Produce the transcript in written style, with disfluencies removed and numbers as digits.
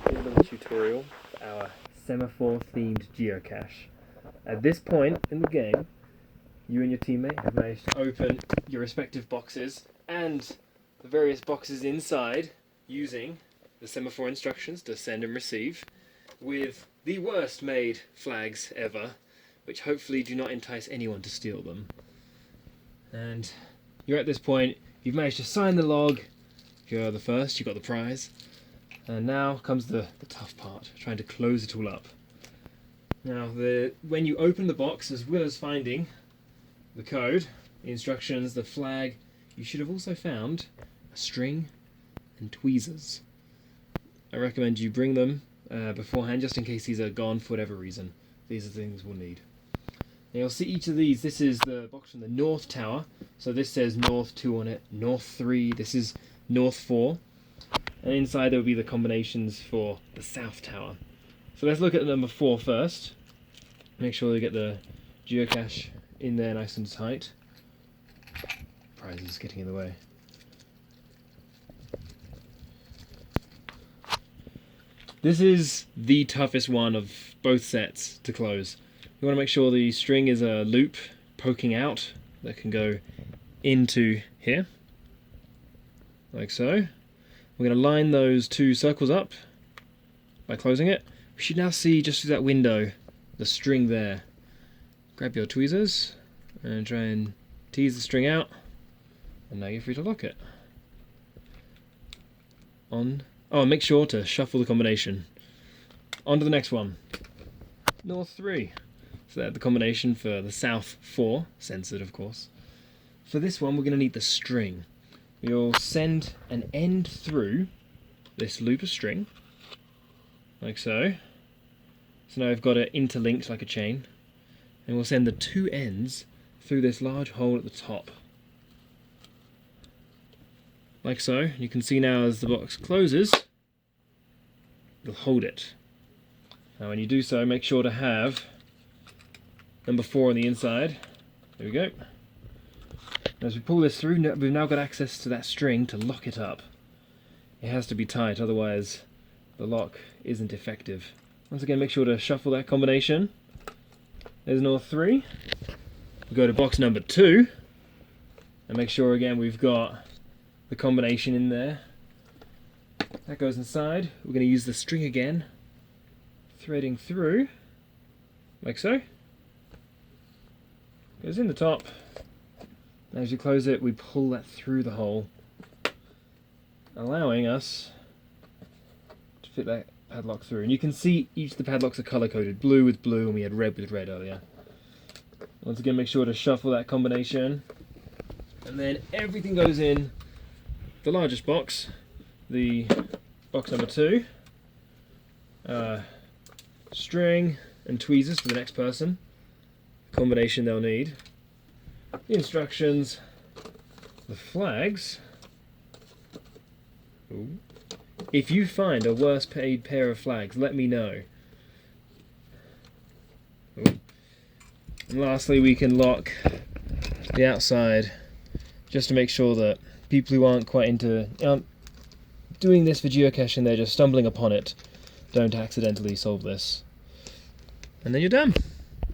quick little tutorial for our Semaphore themed geocache. At this point in the game, you and your teammate have managed to open your respective boxes and the various boxes inside using the Semaphore instructions to send and receive, with the worst made flags ever, which hopefully do not entice anyone to steal them. And you're at this point, you've managed to sign the log, you're the first, you got the prize, and now comes the tough part, trying to close it all up. Now, when you open the box, as well as finding the code, the instructions, the flag, you should have also found a string and tweezers. I recommend you bring them beforehand, just in case these are gone for whatever reason. These are the things we'll need. Now you'll see each of these. This is the box from the North Tower, so this says North 2 on it, North 3, this is North 4, and inside there will be the combinations for the South Tower. So let's look at number 4 first. Make sure we get the geocache in there nice and tight. Prize is getting in the way. This is the toughest one of both sets to close. You want to make sure the string is a loop poking out that can go into here, like so. We're going to line those two circles up by closing it. We should now see, just through that window, the string there. Grab your tweezers and try and tease the string out, and now you're free to lock it. On. Oh, and make sure to shuffle the combination. On to the next one. North 3. So that's the combination for the South 4, censored of course. For this one we're going to need the string. We'll send an end through this loop of string, like so. So now I've got it interlinked like a chain. And we'll send the two ends through this large hole at the top. Like so. You can see now as the box closes, you'll hold it. Now when you do so, make sure to have number 4 on the inside. There we go. As we pull this through, we've now got access to that string to lock it up. It has to be tight, otherwise the lock isn't effective. Once again, make sure to shuffle that combination. There's North 3. We go to box number 2, and make sure again we've got the combination in there. That goes inside. We're going to use the string again, threading through, like so. Goes in the top. As you close it, we pull that through the hole, allowing us to fit that padlock through. And you can see each of the padlocks are color-coded, blue with blue, and we had red with red earlier. Once again, make sure to shuffle that combination, and then everything goes in the largest box, the box number 2. String and tweezers for the next person, combination they'll need, the instructions, the flags. Ooh. If you find a worse paid pair of flags, let me know. Ooh. And lastly, we can lock the outside, just to make sure that people who aren't doing this for geocaching, they're just stumbling upon it, don't accidentally solve this. And then you're done.